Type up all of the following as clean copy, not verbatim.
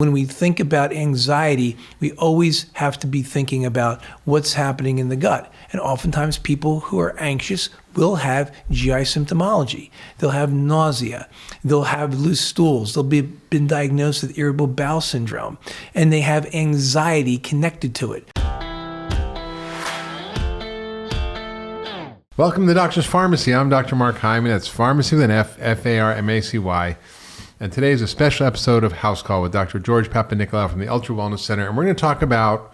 When we think about anxiety, we always have to be thinking about what's happening in the gut. And oftentimes people who are anxious will have GI symptomology. They'll have nausea. They'll have loose stools. They'll be been diagnosed with irritable bowel syndrome. And they have anxiety connected to it. Welcome to the Doctor's Pharmacy. I'm Dr. Mark Hyman. That's pharmacy with an F, F-A-R-M-A-C-Y. And today is a special episode of House Call with Dr. George Papaicolaou from the Ultra Wellness Center. And we're going to talk about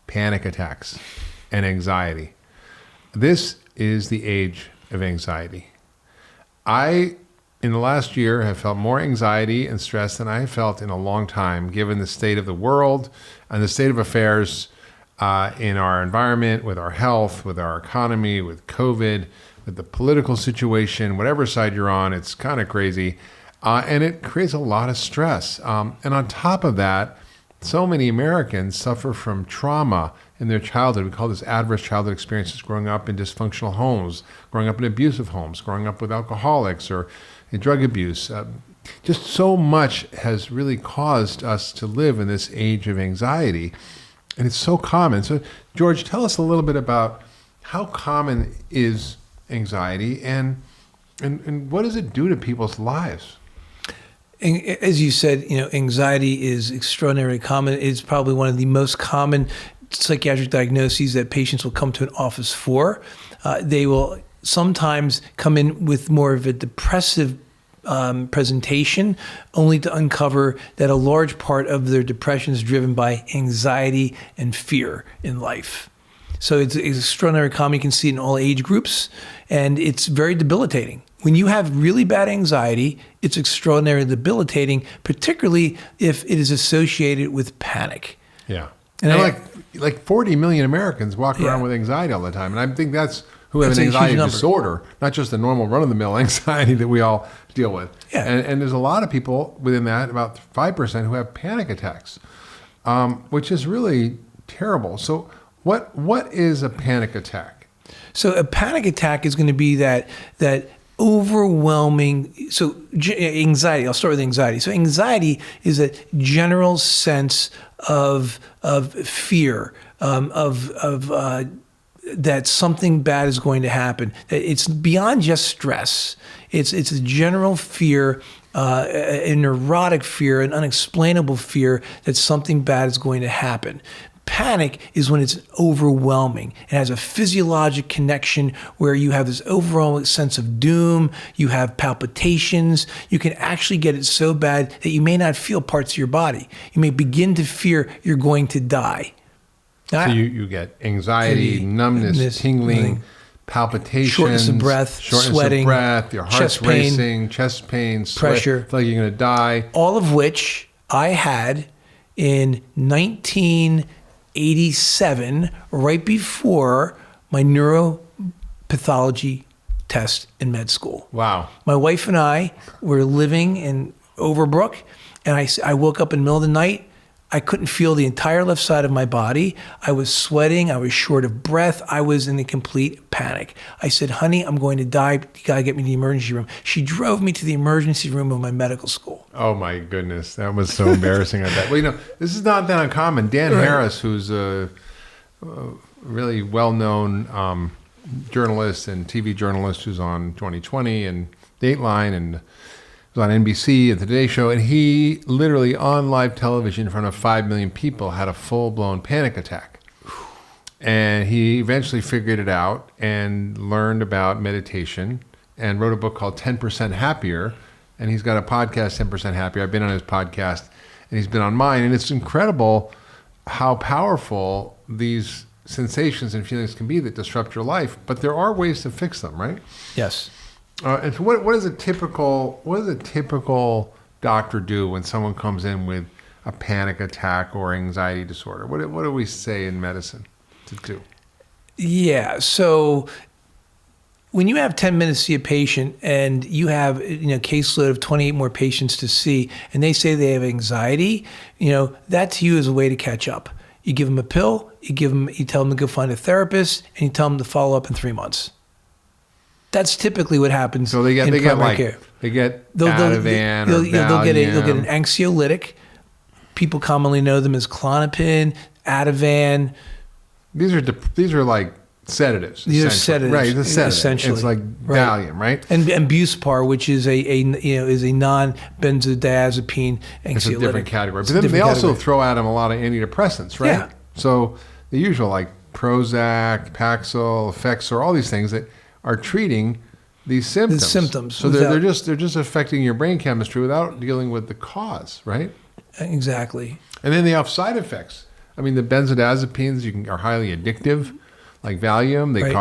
panic attacks and anxiety. This is the age of anxiety. In the last year, have felt more anxiety and stress than I have felt in a long time, given the state of the world and the state of affairs in our environment, with our health, with our economy, with COVID, with the political situation, whatever side you're on, it's kind of crazy. And it creates a lot of stress. And on top of that, so many Americans suffer from trauma in their childhood. We call this adverse childhood experiences, growing up in dysfunctional homes, growing up in abusive homes, growing up with alcoholics or in drug abuse. Just so much has really caused us to live in this age of anxiety. And it's so common. So, George, tell us a little bit about how common is anxiety and what does it do to people's lives? As you said, anxiety is extraordinarily common. It's probably one of the most common psychiatric diagnoses that patients will come to an office for. They will sometimes come in with more of a depressive presentation, only to uncover that a large part of their depression is driven by anxiety and fear in life. So it's extraordinarily common. You can see it in all age groups, and it's very debilitating. When you have really bad anxiety, it's extraordinarily debilitating, particularly if it is associated with panic. Yeah. And like 40 million Americans walk around with anxiety all the time. And I think that's who have an anxiety disorder, not just the normal run-of-the-mill anxiety that we all deal with. Yeah. And there's a lot of people within that, about 5%, who have panic attacks, which is really terrible. So what is a panic attack? So a panic attack is going to be that overwhelming. So anxiety, I'll start with anxiety. So anxiety is a general sense of fear, that something bad is going to happen. It's beyond just stress. It's a general fear, a neurotic fear, an unexplainable fear that something bad is going to happen. Panic is when it's overwhelming. It has a physiological connection where you have this overall sense of doom, you have palpitations, you can actually get it so bad that you may not feel parts of your body. You may begin to fear you're going to die. So you get anxiety, numbness, tingling, palpitations, shortness of breath, sweating, your heart's racing, chest pain, pressure, feel like you're going to die. All of which I had in 1987, right before my neuropathology test in med school. Wow. My wife and I were living in Overbrook, and I woke up in the middle of the night. I couldn't feel the entire left side of my body. I was sweating. I was short of breath. I was in a complete panic. I said, honey, I'm going to die. You got to get me to the emergency room. She drove me to the emergency room of my medical school. Oh, my goodness. That was so embarrassing. I bet. Well, this is not that uncommon. Dan Harris, who's a really well-known journalist and TV journalist who's on 2020 and Dateline and was on NBC and the Today Show, and he literally on live television in front of 5 million people had a full-blown panic attack. And he eventually figured it out and learned about meditation and wrote a book called 10% Happier. And he's got a podcast, 10% Happier. I've been on his podcast and he's been on mine. And it's incredible how powerful these sensations and feelings can be that disrupt your life. But there are ways to fix them, right? Yes. And so what does a typical doctor do when someone comes in with a panic attack or anxiety disorder? What do we say in medicine to do? Yeah. So when you have 10 minutes to see a patient and you have caseload of 28 more patients to see, and they say they have anxiety, that to you is a way to catch up. You give them a pill, you tell them to go find a therapist, and you tell them to follow up in 3 months. That's typically what happens. So they get primary care. They get They'll Ativan or get an anxiolytic, People commonly know them as Klonopin, Ativan. These are like sedatives. These are sedatives, right? It's sedative. Essentially. It's like Valium, right? And Buspar, which is a non-benzodiazepine anxiolytic. It's a different category. But then they also throw at them a lot of antidepressants, right? Yeah. So the usual like Prozac, Paxil, Effexor, all these things that are treating these symptoms. The symptoms. So they're just affecting your brain chemistry without dealing with the cause, right? Exactly. And then they have side effects. I mean, the benzodiazepines are highly addictive, like Valium. They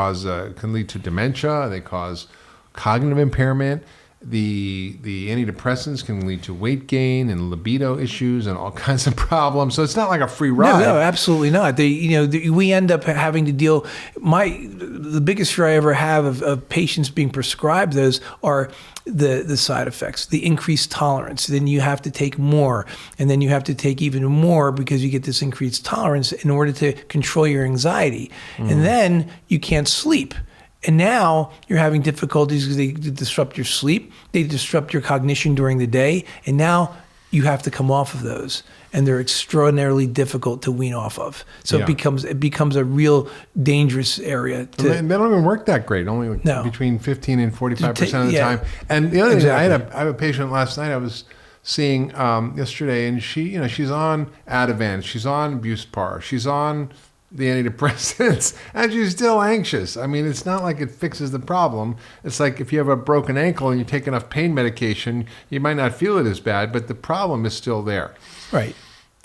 can lead to dementia. They cause cognitive impairment. The antidepressants can lead to weight gain and libido issues and all kinds of problems. So it's not like a free ride. No, absolutely not. We end up having to deal. The biggest fear I ever have of patients being prescribed those are the side effects, the increased tolerance. Then you have to take more, and then you have to take even more because you get this increased tolerance in order to control your anxiety. And then you can't sleep. And now you're having difficulties because they disrupt your sleep, they disrupt your cognition during the day, and now you have to come off of those, and they're extraordinarily difficult to wean off of. So it becomes a real dangerous area. They don't even work that great, only between 15 and 45% of the time. And the other thing, I have a patient last night I was seeing yesterday, and she's on Ativan, she's on Buspar, she's on the antidepressants, and she's still anxious. I mean, it's not like it fixes the problem. It's like if you have a broken ankle and you take enough pain medication, you might not feel it as bad, but the problem is still there. Right.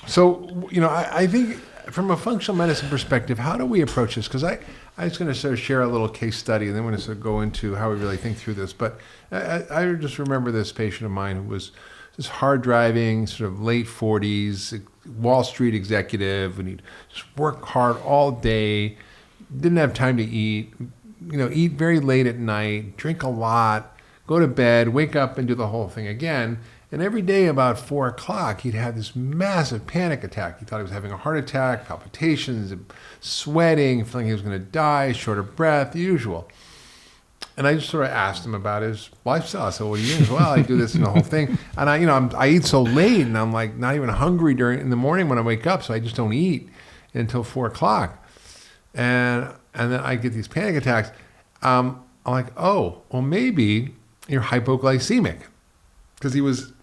So, I think from a functional medicine perspective, how do we approach this? Because I was going to sort of share a little case study, and then we're going to sort of go into how we really think through this. But I just remember this patient of mine who was just hard driving, sort of late 40s, Wall Street executive, and he'd just work hard all day, didn't have time to eat, eat very late at night, drink a lot, go to bed, wake up and do the whole thing again. And every day about 4 o'clock, he'd have this massive panic attack. He thought he was having a heart attack, palpitations, sweating, feeling he was going to die, short of breath, the usual. And I just sort of asked him about his lifestyle. I said, "What do you do?" Well, I do this and the whole thing. And I eat so late, and I'm like not even hungry in the morning when I wake up, so I just don't eat until 4 o'clock. And then I get these panic attacks. I'm like, oh, well, maybe you're hypoglycemic, because he was,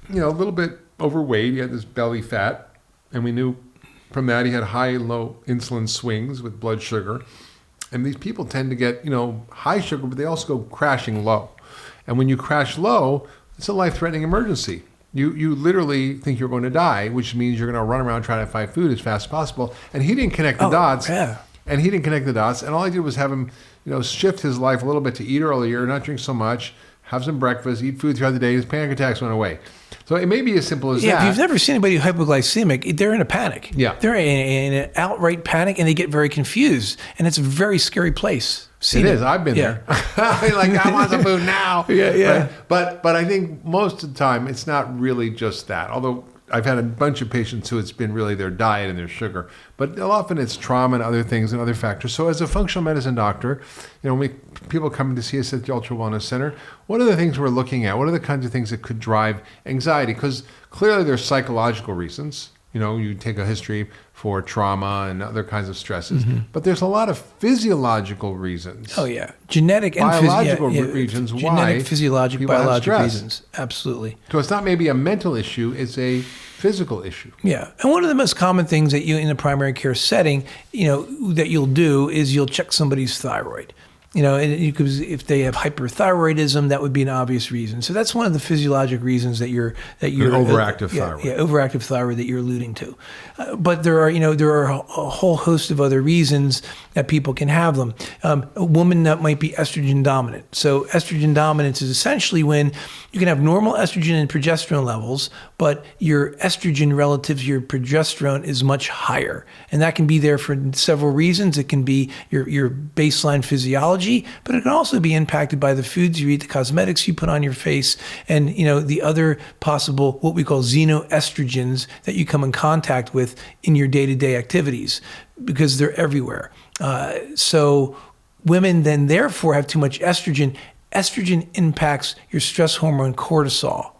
a little bit overweight. He had this belly fat, and we knew from that he had high and low insulin swings with blood sugar. And these people tend to get, high sugar, but they also go crashing low. And when you crash low, it's a life-threatening emergency. You literally think you're going to die, which means you're going to run around trying to find food as fast as possible. And he didn't connect the dots. Yeah. And he didn't connect the dots. And all I did was have him, shift his life a little bit to eat earlier, not drink so much, have some breakfast, eat food throughout the day. His panic attacks went away. So it may be as simple as that. If you've never seen anybody hypoglycemic, they're in a panic. Yeah. They're in an outright panic, and they get very confused. And it's a very scary place. It is. I've been there. I want some food now. Yeah. Right? But I think most of the time it's not really just that. Although I've had a bunch of patients who it's been really their diet and their sugar. But often it's trauma and other things and other factors. So as a functional medicine doctor, when people come to see us at the Ultra Wellness Center, what are the things we're looking at? What are the kinds of things that could drive anxiety? Because clearly there's psychological reasons. You take a history for trauma and other kinds of stresses. Mm-hmm. But there's a lot of physiological reasons. Oh, yeah. Genetic and biological reasons why genetic, physiological, biological stress. Reasons. Absolutely. So it's not maybe a mental issue, it's a physical issue. Yeah. And one of the most common things that you in a primary care setting, that you'll do is you'll check somebody's thyroid. Because if they have hyperthyroidism, that would be an obvious reason. So that's one of the physiologic reasons that you're overactive thyroid. Yeah, overactive thyroid that you're alluding to. But there are a whole host of other reasons that people can have them. A woman that might be estrogen dominant. So estrogen dominance is essentially when you can have normal estrogen and progesterone levels, but your estrogen relative to your progesterone is much higher. And that can be there for several reasons. It can be your baseline physiology, but it can also be impacted by the foods you eat, the cosmetics you put on your face, and the other possible what we call xenoestrogens that you come in contact with in your day-to-day activities, because they're everywhere. So women then therefore have too much estrogen. Estrogen impacts your stress hormone cortisol.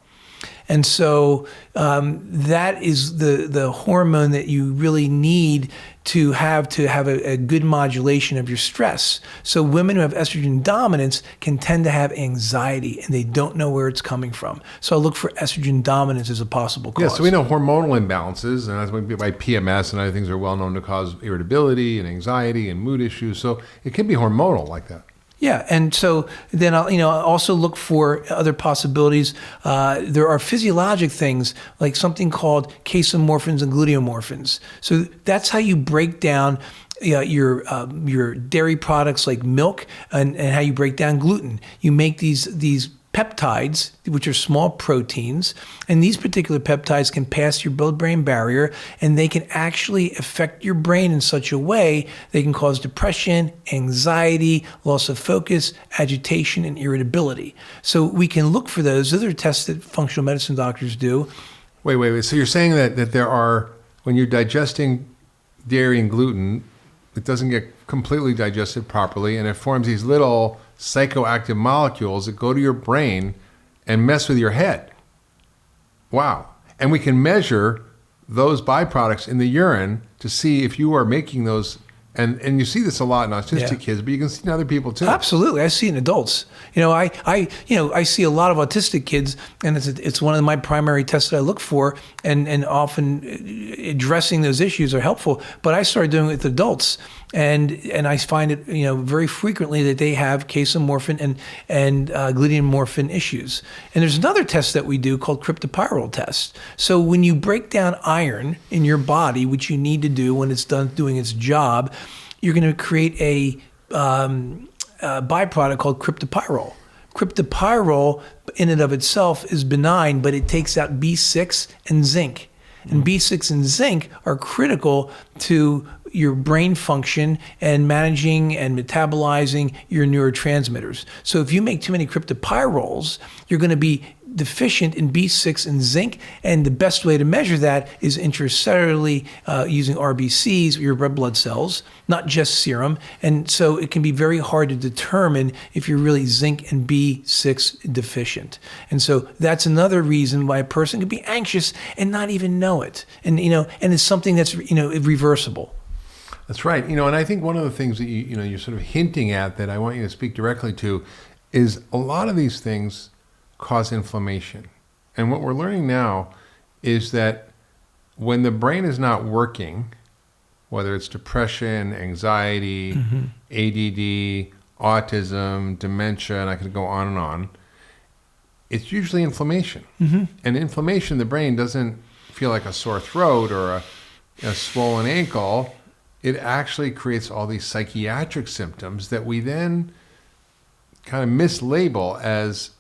And so that is the hormone that you really need to have a good modulation of your stress. So women who have estrogen dominance can tend to have anxiety, and they don't know where it's coming from. So I look for estrogen dominance as a possible cause. Yeah, so we know hormonal imbalances, and that's why PMS and other things are well known to cause irritability and anxiety and mood issues. So it can be hormonal like that. Yeah, and so then I'll also look for other possibilities. There are physiologic things like something called casomorphins and gluteomorphins. So that's how you break down your dairy products like milk and how you break down gluten. You make these peptides, which are small proteins, and these particular peptides can pass your blood-brain barrier, and they can actually affect your brain in such a way they can cause depression, anxiety, loss of focus, agitation, and irritability. So we can look for those. Those are tests that functional medicine doctors do. Wait. So you're saying that there are, when you're digesting dairy and gluten, it doesn't get completely digested properly, and it forms these little psychoactive molecules that go to your brain and mess with your head. Wow. And we can measure those byproducts in the urine to see if you are making those. And you see this a lot in autistic kids, but you can see in other people too. Absolutely, I see it in adults. I see a lot of autistic kids, and it's one of my primary tests that I look for, and often addressing those issues are helpful. But I started doing it with adults, and I find it very frequently that they have casomorphin and gluteomorphin issues. And there's another test that we do called cryptopyrrole test. So when you break down iron in your body, which you need to do when it's done doing its job, you're going to create a byproduct called cryptopyrrole. Cryptopyrrole in and of itself is benign, but it takes out B6 and zinc. And B6 and zinc are critical to your brain function and managing and metabolizing your neurotransmitters. So if you make too many cryptopyrroles, you're going to be deficient in B6 and zinc, and the best way to measure that is intracellularly using RBCs, your red blood cells, not just serum. And so it can be very hard to determine if you're really zinc and B6 deficient. And so that's another reason why a person can be anxious and not even know it. And and it's something that's reversible. That's right. And I think one of the things that you're sort of hinting at that I want you to speak directly to is a lot of these things cause inflammation. And what we're learning now is that when the brain is not working, whether it's depression, anxiety, ADD, autism, dementia, and I could go on, it's usually inflammation. And inflammation, the brain doesn't feel like a sore throat or a swollen ankle. It actually creates all these psychiatric symptoms that we then kind of mislabel as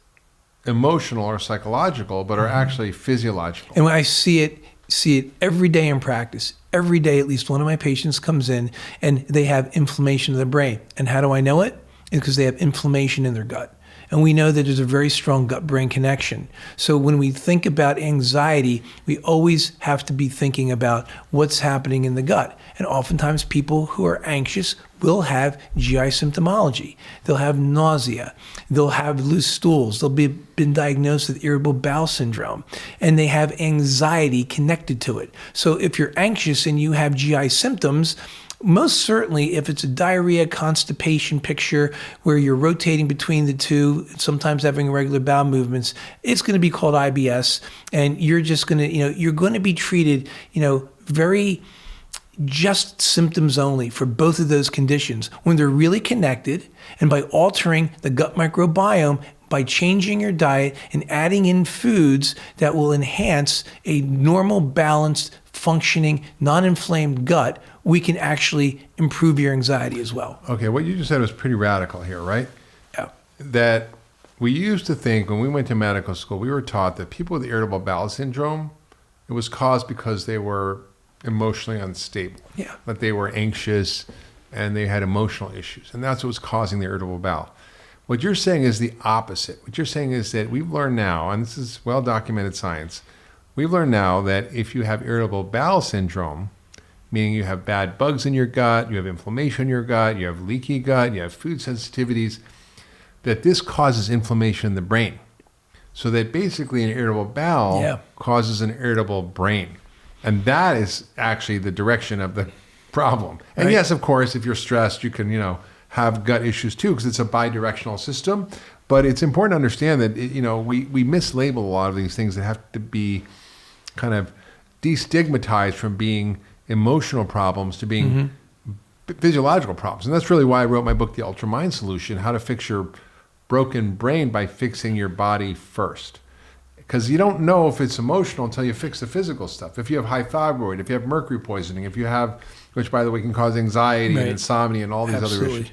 emotional or psychological, but are actually physiological. And when I see it every day in practice, every day at least one of my patients comes in and they have inflammation of the brain. And how do I know it? It's because they have inflammation in their gut. And we know that there's a very strong gut-brain connection. So when we think about anxiety, we always have to be thinking about what's happening in the gut. And oftentimes people who are anxious will have GI symptomology. They'll have nausea. They'll have loose stools. They'll been diagnosed with irritable bowel syndrome. And they have anxiety connected to it. So if you're anxious and you have GI symptoms, most certainly, if it's a diarrhea, constipation picture where you're rotating between the two, sometimes having irregular bowel movements, it's going to be called IBS, and you're just going to, you're going to be treated, very just symptoms only for both of those conditions when they're really connected, and by altering the gut microbiome, by changing your diet and adding in foods that will enhance a normal, balanced, functioning, non-inflamed gut, we can actually improve your anxiety as well. Okay, what you just said was pretty radical here, right? Yeah. That we used to think when we went to medical school, we were taught that people with irritable bowel syndrome, it was caused because they were emotionally unstable. Yeah. That they were anxious and they had emotional issues. And that's what was causing the irritable bowel. What you're saying is the opposite. What you're saying is that we've learned now, and this is well-documented science, we've learned now that if you have irritable bowel syndrome, meaning you have bad bugs in your gut, you have inflammation in your gut, you have leaky gut, you have food sensitivities, that this causes inflammation in the brain. So that basically an irritable bowel causes an irritable brain. And that is actually the direction of the problem. And yes, of course, if you're stressed, you can, have gut issues too, because it's a bidirectional system. But it's important to understand that, we mislabel a lot of these things that have to be kind of destigmatized from being emotional problems to being physiological problems. And that's really why I wrote my book, The Ultra Mind Solution, How to Fix Your Broken Brain by Fixing Your Body First. Because you don't know if it's emotional until you fix the physical stuff. If you have high thyroid, if you have mercury poisoning, if you have, which by the way can cause anxiety and insomnia and all these other issues.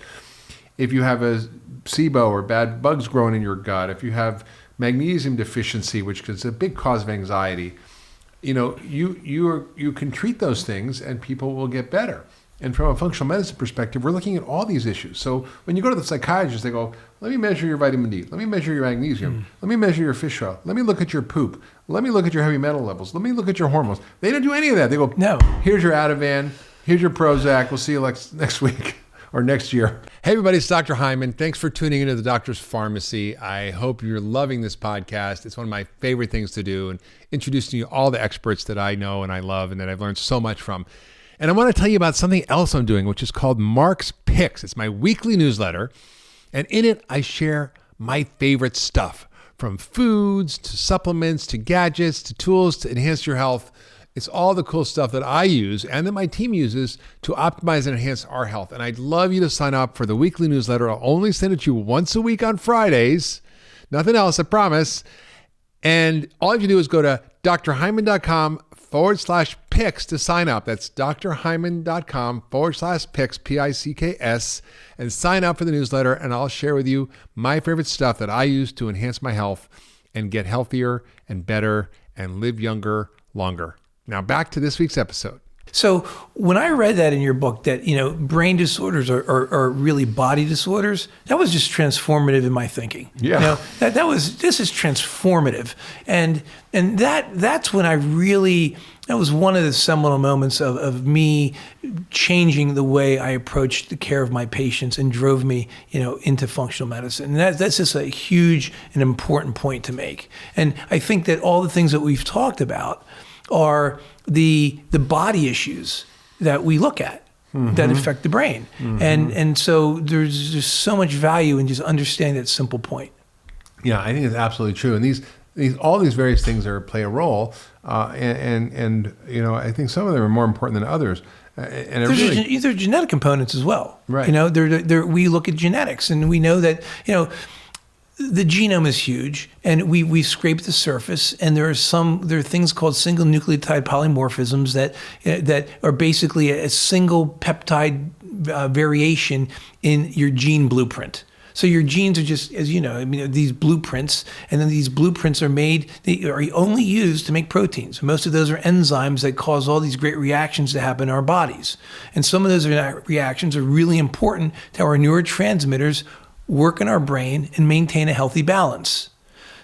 If you have a SIBO or bad bugs growing in your gut, if you have magnesium deficiency, which is a big cause of anxiety, you can treat those things and people will get better. And from a functional medicine perspective, we're looking at all these issues. So when you go to the psychiatrist, they go, let me measure your vitamin D. Let me measure your magnesium. Let me measure your fish oil. Let me look at your poop. Let me look at your heavy metal levels. Let me look at your hormones. They don't do any of that. They go, no, here's your Ativan. Here's your Prozac. We'll see you next week or next year. Hey, everybody, it's Dr. Hyman. Thanks for tuning into the Doctor's Pharmacy. I hope you're loving this podcast. It's one of my favorite things to do, and introducing you to all the experts that I know and I love and that I've learned so much from. And I want to tell you about something else I'm doing, which is called Mark's Picks. It's my weekly newsletter. And in it, I share my favorite stuff, from foods to supplements to gadgets to tools to enhance your health. It's all the cool stuff that I use and that my team uses to optimize and enhance our health. And I'd love you to sign up for the weekly newsletter. I'll only send it to you once a week on Fridays. Nothing else, I promise. And all you have to do is go to drhyman.com/picks to sign up. That's drhyman.com/picks, P-I-C-K-S, and sign up for the newsletter. And I'll share with you my favorite stuff that I use to enhance my health and get healthier and better and live younger, longer. Now back to this week's episode. So when I read that in your book, that, brain disorders are really body disorders, that was just transformative in my thinking. Yeah. This is transformative. And that's when that was one of the seminal moments of me changing the way I approached the care of my patients and drove me, into functional medicine. And that's just a huge and important point to make. And I think that all the things that we've talked about are the body issues that we look at that affect the brain. And so there's just so much value in just understanding that simple point. Yeah, I think it's absolutely true. And all these various things play a role. And I think some of them are more important than others. And there's genetic components as well. Right. We look at genetics, and we know that, the genome is huge, and we scrape the surface, and there are things called single nucleotide polymorphisms that are basically a single peptide variation in your gene blueprint. So your genes are just, as you know, these blueprints, and then these blueprints they are only used to make proteins. Most of those are enzymes that cause all these great reactions to happen in our bodies. And some of those reactions are really important to our neurotransmitters work in our brain and maintain a healthy balance.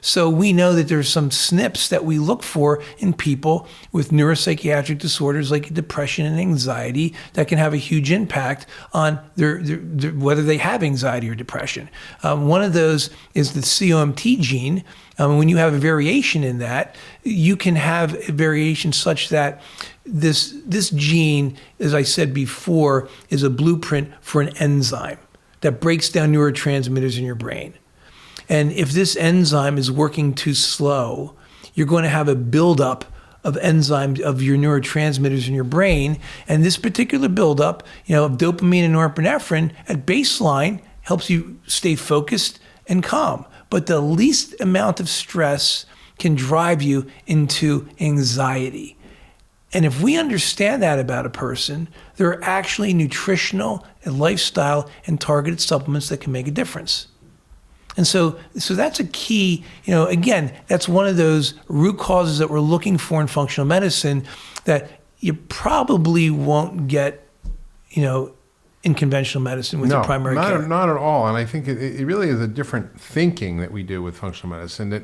So we know that there's some SNPs that we look for in people with neuropsychiatric disorders like depression and anxiety that can have a huge impact on their whether they have anxiety or depression. One of those is the COMT gene. When you have a variation in that, you can have a variation such that this gene, as I said before, is a blueprint for an enzyme that breaks down neurotransmitters in your brain. And if this enzyme is working too slow, you're going to have a buildup of enzymes of your neurotransmitters in your brain. And this particular buildup, of dopamine and norepinephrine at baseline helps you stay focused and calm. But the least amount of stress can drive you into anxiety. And if we understand that about a person, there are actually nutritional and lifestyle and targeted supplements that can make a difference. And so that's a key, again, that's one of those root causes that we're looking for in functional medicine that you probably won't get, in conventional medicine with your primary care. Not at all. And I think it really is a different thinking that we do with functional medicine that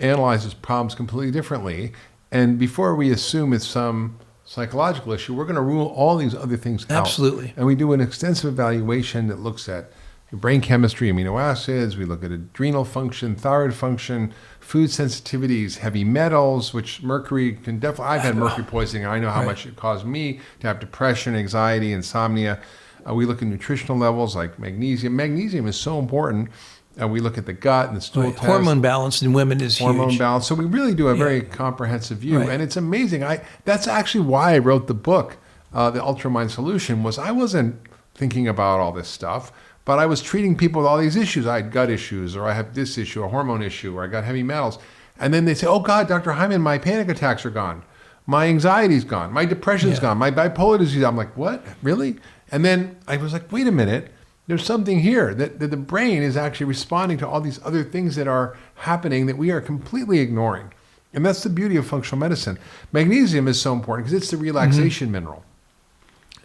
analyzes problems completely differently. And before we assume it's some psychological issue, we're going to rule all these other things out. Absolutely. And we do an extensive evaluation that looks at brain chemistry, amino acids. We look at adrenal function, thyroid function, food sensitivities, heavy metals, which mercury can definitely, I've had mercury poisoning. I know how much it caused me to have depression, anxiety, insomnia. We look at nutritional levels like magnesium. Magnesium is so important. We look at the gut and the stool test. Hormone balance in women is huge. Hormone balance. So we really do a very comprehensive view. And it's amazing. That's actually why I wrote the book, The Ultramind Solution, was I wasn't thinking about all this stuff, but I was treating people with all these issues. I had gut issues, or I have this issue, a hormone issue, or I got heavy metals. And then they say, oh God, Dr. Hyman, my panic attacks are gone. My anxiety's gone. My depression's gone. My bipolar disease. I'm like, what? Really? And then I was like, wait a minute. There's something here that the brain is actually responding to all these other things that are happening that we are completely ignoring. And that's the beauty of functional medicine. Magnesium is so important because it's the relaxation mineral.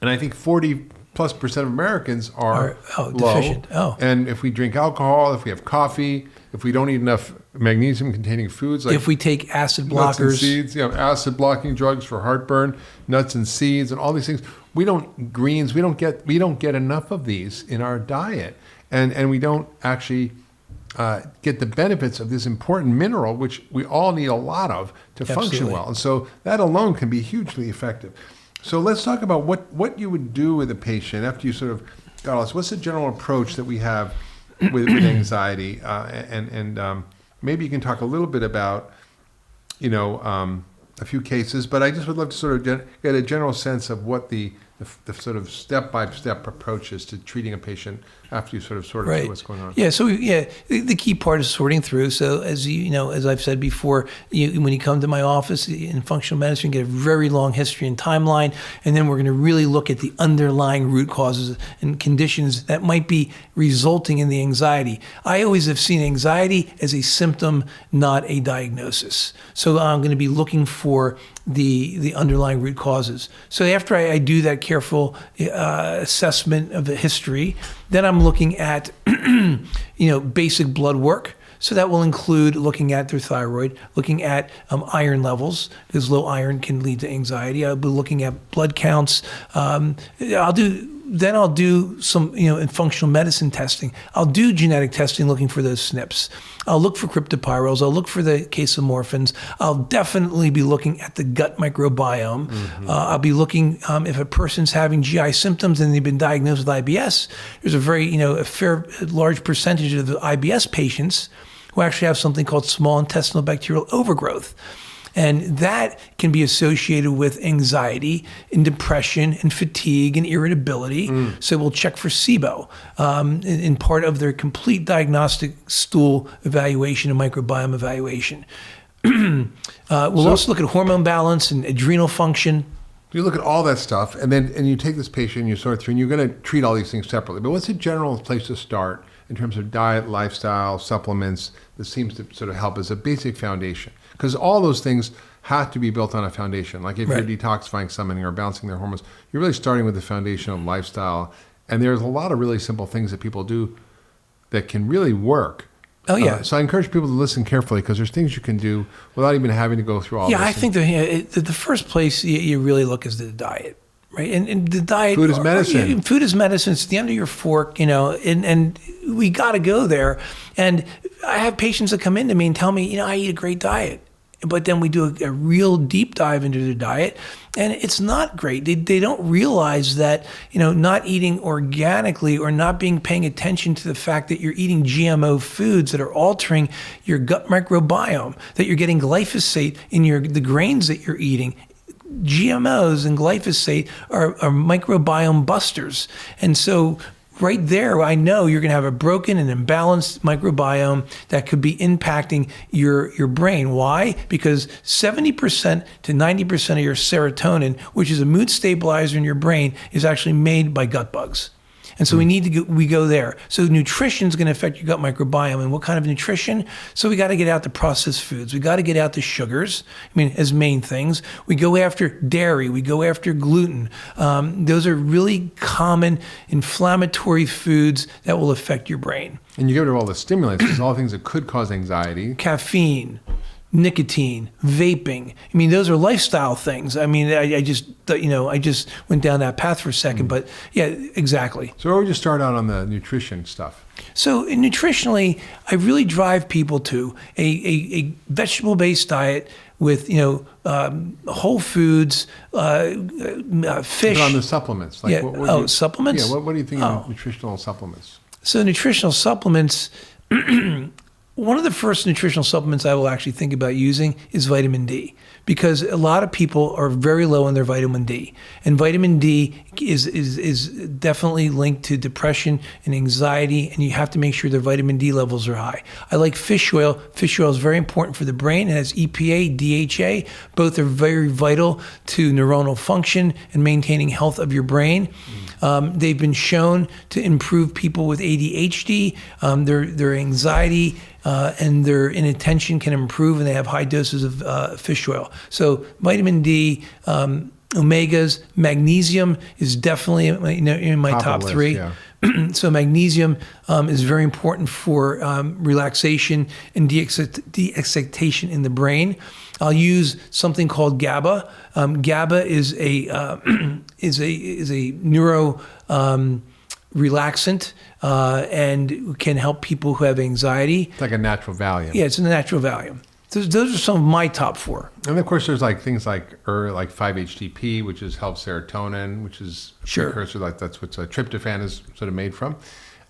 And I think 40+% of Americans are low. Deficient. And if we drink alcohol, if we have coffee, if we don't eat enough magnesium-containing foods, like if we take acid nuts and blockers, seeds, acid-blocking drugs for heartburn, nuts and seeds, and all these things, we don't get enough of these in our diet, and we don't actually get the benefits of this important mineral, which we all need a lot of to function well. And so that alone can be hugely effective. So let's talk about what you would do with a patient after you sort of got all this. What's the general approach that we have with anxiety? And maybe you can talk a little bit about, a few cases, but I just would love to sort of get a general sense of what the sort of step-by-step approach is to treating a patient after you sort of through what's going on. Yeah, so the key part is sorting through. So as as I've said before, when you come to my office in functional medicine, you get a very long history and timeline, and then we're going to really look at the underlying root causes and conditions that might be resulting in the anxiety. I always have seen anxiety as a symptom, not a diagnosis. So I'm going to be looking for the underlying root causes. So after I do that careful assessment of the history, then I'm looking at basic blood work. So that will include looking at their thyroid, looking at iron levels, because low iron can lead to anxiety. I'll be looking at blood counts. I'll do some, in functional medicine testing. I'll do genetic testing looking for those SNPs. I'll look for cryptopyrroles. I'll look for the casomorphins. I'll definitely be looking at the gut microbiome. Mm-hmm. I'll be looking if a person's having GI symptoms and they've been diagnosed with IBS. There's a very, large percentage of the IBS patients who actually have something called small intestinal bacterial overgrowth. And that can be associated with anxiety and depression and fatigue and irritability. So we'll check for SIBO in part of their complete diagnostic stool evaluation and microbiome evaluation. We'll also look at hormone balance and adrenal function. You look at all that stuff, and you take this patient and you sort through, and you're going to treat all these things separately. But what's a general place to start in terms of diet, lifestyle, supplements that seems to sort of help as a basic foundation? Because all those things have to be built on a foundation. Like if you're detoxifying somebody or balancing their hormones, you're really starting with the foundation of lifestyle. And there's a lot of really simple things that people do that can really work. Oh, yeah. So I encourage people to listen carefully because there's things you can do without even having to go through all this. Yeah, I think the first place you really look is the diet. Right, and the diet. Food is medicine. Food is medicine. It's the end of your fork, and we got to go there. And I have patients that come in to me and tell me, I eat a great diet. But then we do a real deep dive into their diet, and it's not great. They don't realize that, not eating organically or not paying attention to the fact that you're eating GMO foods that are altering your gut microbiome, that you're getting glyphosate in the grains that you're eating. GMOs and glyphosate are microbiome busters. And so right there, I know you're going to have a broken and imbalanced microbiome that could be impacting your brain. Why? Because 70% to 90% of your serotonin, which is a mood stabilizer in your brain, is actually made by gut bugs. And so we go there. So nutrition is going to affect your gut microbiome. And what kind of nutrition? So we got to get out the processed foods. We got to get out the sugars, as main things. We go after dairy. We go after gluten. Those are really common inflammatory foods that will affect your brain. And you get rid of all the stimulants, because all things that could cause anxiety. Caffeine, nicotine, vaping. I mean, those are lifestyle things. I mean, I just went down that path for a second, but yeah, exactly. So where would you start out on the nutrition stuff? So nutritionally, I really drive people to a vegetable-based diet with, whole foods, fish. But on the supplements. Supplements? Yeah, what do you think of nutritional supplements? So nutritional supplements, one of the first nutritional supplements I will actually think about using is vitamin D, because a lot of people are very low on their vitamin D. And vitamin D is definitely linked to depression and anxiety, and you have to make sure their vitamin D levels are high. I like fish oil. Fish oil is very important for the brain. It has EPA, DHA. Both are very vital to neuronal function and maintaining health of your brain. They've been shown to improve people with ADHD, their anxiety, and their inattention can improve when they have high doses of fish oil. So vitamin D, omegas, magnesium is definitely in my top three. Yeah. So magnesium is very important for relaxation and de-excitation in the brain. I'll use something called GABA. GABA is a neuro relaxant and can help people who have anxiety. It's like a natural Valium. Yeah, it's a natural Valium. Those are some of my top four. And of course, there's things like 5-HTP, which helps serotonin, which is a precursor. That's what tryptophan is sort of made from.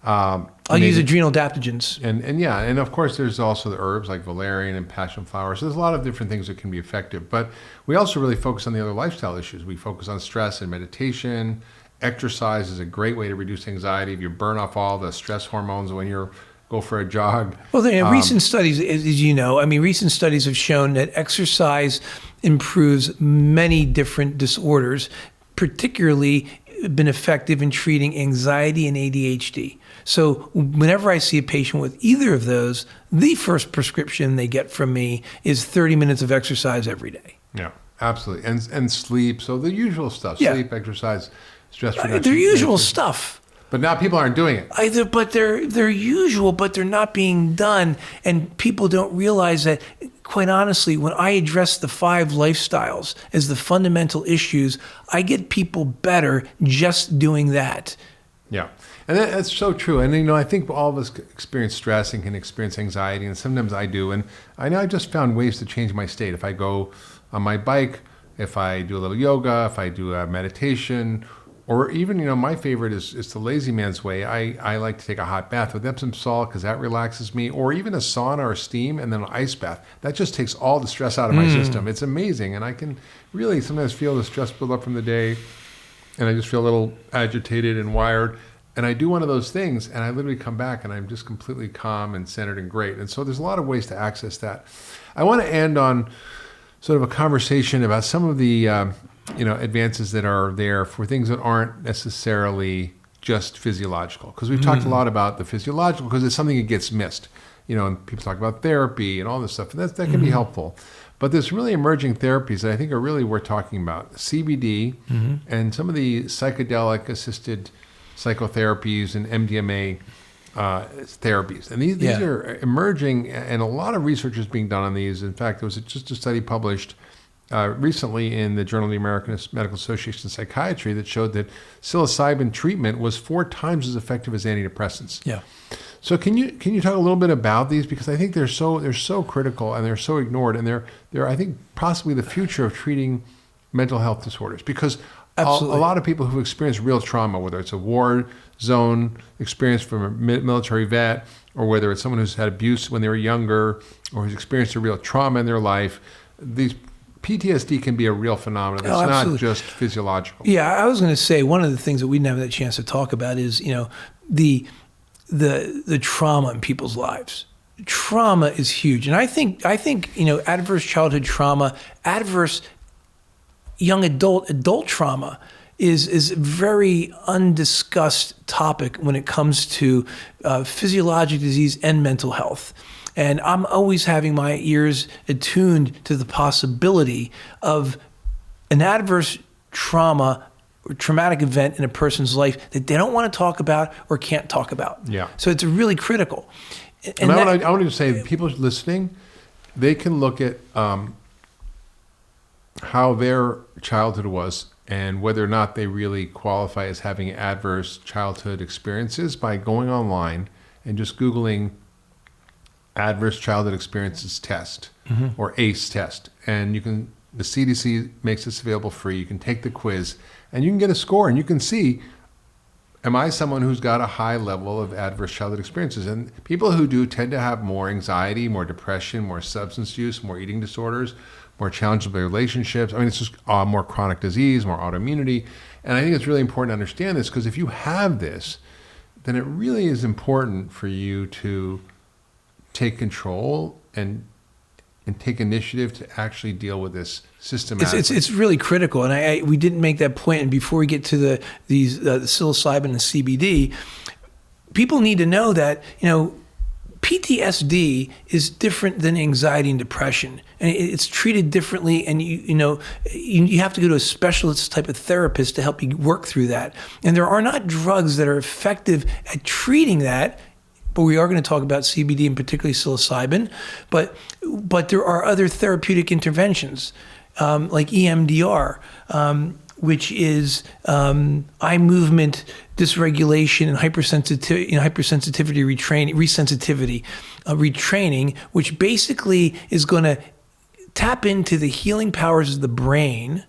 I'll use adrenal adaptogens. And of course, there's also the herbs like valerian and passion flower. So there's a lot of different things that can be effective. But we also really focus on the other lifestyle issues. We focus on stress and meditation. Exercise is a great way to reduce anxiety. If you burn off all the stress hormones when you go for a jog. Well, recent studies, as you know, recent studies have shown that exercise improves many different disorders, particularly been effective in treating anxiety and ADHD. So whenever I see a patient with either of those, the first prescription they get from me is 30 minutes of exercise every day. Yeah, absolutely. And sleep. So the usual stuff, sleep, exercise, stress reduction. Their usual stuff. But now people aren't doing it. But they're usual, but they're not being done. And people don't realize that, quite honestly, when I address the 5 lifestyles as the fundamental issues, I get people better just doing that. Yeah. And that's so true. And, I think all of us experience stress and can experience anxiety. And sometimes I do. And I know I just found ways to change my state. If I go on my bike, if I do a little yoga, if I do a meditation, or even, my favorite is the lazy man's way. I like to take a hot bath with Epsom salt because that relaxes me, or even a sauna or steam and then an ice bath. That just takes all the stress out of my system. It's amazing. And I can really sometimes feel the stress build up from the day, and I just feel a little agitated and wired. And I do one of those things, and I literally come back, and I'm just completely calm and centered and great. And so there's a lot of ways to access that. I want to end on sort of a conversation about some of the advances that are there for things that aren't necessarily just physiological. Because we've talked a lot about the physiological, because it's something that gets missed. And people talk about therapy and all this stuff, and that can be helpful. But there's really emerging therapies that I think are really worth talking about. CBD and some of the psychedelic assisted psychotherapies and MDMA therapies. And these are emerging, and a lot of research is being done on these. In fact, there was just a study published recently in the Journal of the American Medical Association of Psychiatry that showed that psilocybin treatment was 4 times as effective as antidepressants. Yeah. So can you talk a little bit about these, because I think they're so critical and they're so ignored, and they're I think possibly the future of treating mental health disorders, because a lot of people who've experienced real trauma, whether it's a war zone experience from a military vet, or whether it's someone who's had abuse when they were younger, or who's experienced a real trauma in their life, these PTSD can be a real phenomenon. It's not just physiological. Yeah, I was going to say one of the things that we didn't have that chance to talk about is the trauma in people's lives. Trauma is huge, and I think adverse childhood trauma, adverse young adult trauma is a very undiscussed topic when it comes to physiologic disease and mental health. And I'm always having my ears attuned to the possibility of an adverse trauma or traumatic event in a person's life that they don't want to talk about or can't talk about. Yeah. So it's really critical. And I want to say, people listening, they can look at how their childhood was and whether or not they really qualify as having adverse childhood experiences by going online and just Googling adverse childhood experiences test or ACE test. And the CDC makes this available free. You can take the quiz and you can get a score and you can see, am I someone who's got a high level of adverse childhood experiences? And people who do tend to have more anxiety, more depression, more substance use, more eating disorders, more challenges with relationships. I mean, it's just more chronic disease, more autoimmunity. And I think it's really important to understand this because if you have this, then it really is important for you to take control and take initiative to actually deal with this systematically. It's really critical, and we didn't make that point. And before we get to the psilocybin and CBD, people need to know that PTSD is different than anxiety and depression, and it's treated differently. And you have to go to a specialist type of therapist to help you work through that. And there are not drugs that are effective at treating that. But we are going to talk about CBD and particularly psilocybin. But there are other therapeutic interventions like EMDR, which is eye movement dysregulation and hypersensitivity retraining, which basically is going to tap into the healing powers of the brain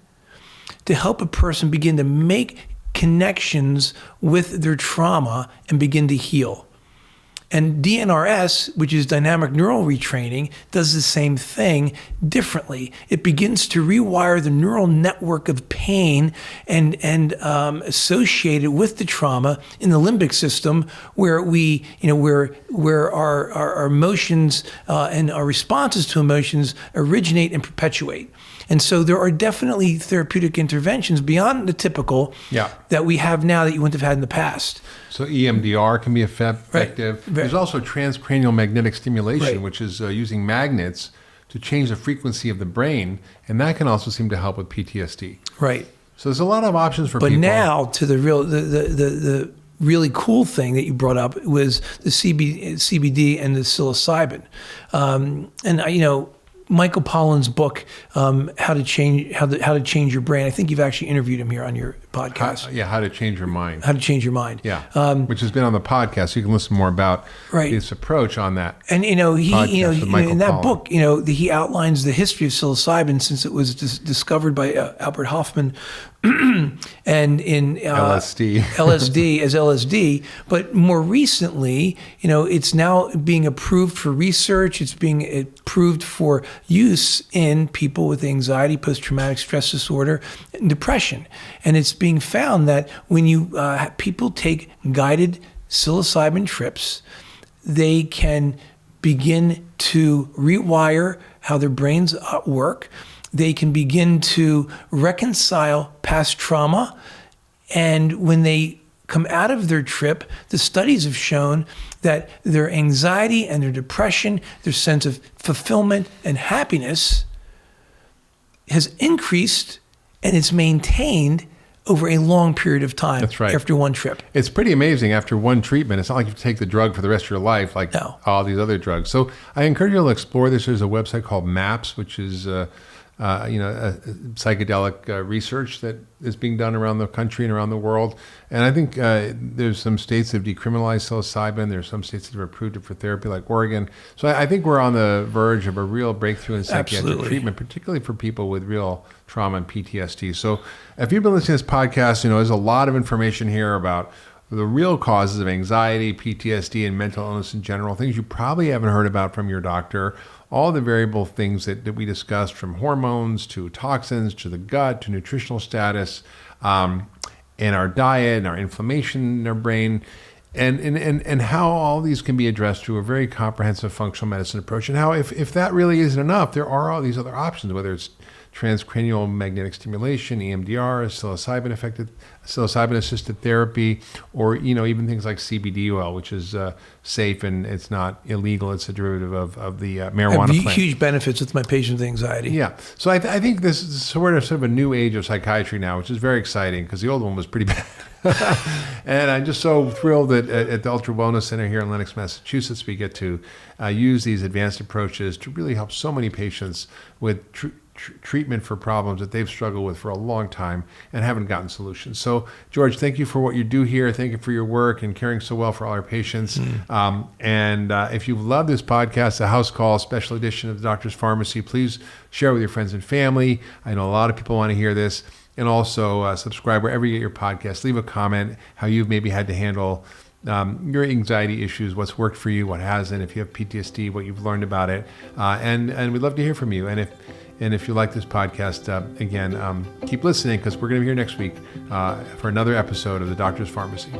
to help a person begin to make connections with their trauma and begin to heal. And DNRS, which is dynamic neural retraining, does the same thing differently. It begins to rewire the neural network of pain and associated with the trauma in the limbic system, where where our emotions and our responses to emotions originate and perpetuate. And so there are definitely therapeutic interventions beyond the typical that we have now that you wouldn't have had in the past. So EMDR can be effective. Right. There's also transcranial magnetic stimulation, which is using magnets to change the frequency of the brain, and that can also seem to help with PTSD. Right. So there's a lot of options for people. But now to the really cool thing that you brought up was the CBD and the psilocybin, and Michael Pollan's book, How to Change Your Brain. I think you've actually interviewed him here on your podcast. How to Change Your Mind. How to Change Your Mind. Yeah, which has been on the podcast. So you can listen more about his approach on that. And he in that book, he outlines the history of psilocybin since it was discovered by Albert Hoffman, and in LSD, but more recently, it's now being approved for research. It's being approved for use in people with anxiety, post-traumatic stress disorder, and depression. And it's being found that when people take guided psilocybin trips, they can begin to rewire how their brains work. They can begin to reconcile past trauma. And when they come out of their trip, the studies have shown that their anxiety and their depression, their sense of fulfillment and happiness has increased, and it's maintained over a long period of time. That's right. After one trip. It's pretty amazing after one treatment. It's not like you take the drug for the rest of your life like all these other drugs. So I encourage you to explore this. There's a website called MAPS, which is psychedelic research that is being done around the country and around the world. And I think there's some states that have decriminalized psilocybin. There's some states that have approved it for therapy, like Oregon. So I think we're on the verge of a real breakthrough in psychiatric treatment, particularly for people with real trauma and PTSD. So if you've been listening to this podcast, there's a lot of information here about the real causes of anxiety, PTSD, and mental illness in general, things you probably haven't heard about from your doctor. All the variable things that we discussed, from hormones to toxins to the gut to nutritional status, and our diet and our inflammation in our brain, and how all these can be addressed through a very comprehensive functional medicine approach. And how if that really isn't enough, there are all these other options, whether it's transcranial magnetic stimulation, EMDR, psilocybin-assisted therapy, or even things like CBD oil, which is safe and it's not illegal. It's a derivative of the marijuana plant. Huge benefits with my patients with anxiety. Yeah. So I think this is sort of a new age of psychiatry now, which is very exciting because the old one was pretty bad. And I'm just so thrilled that at the Ultra Wellness Center here in Lenox, Massachusetts, we get to use these advanced approaches to really help so many patients with treatment for problems that they've struggled with for a long time and haven't gotten solutions. So, George, thank you for what you do here. Thank you for your work and caring so well for all our patients. And if you love this podcast, the House Call special edition of the Doctor's Pharmacy, please share with your friends and family. I know a lot of people want to hear this. And also subscribe wherever you get your podcast. Leave a comment how you've maybe had to handle your anxiety issues, what's worked for you, what hasn't. If you have PTSD, what you've learned about it, and we'd love to hear from you. And if you like this podcast, again, keep listening because we're going to be here next week for another episode of the Doctor's Pharmacy.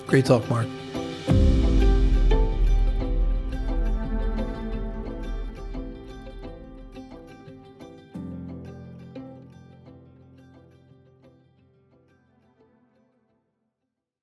Great talk, Mark.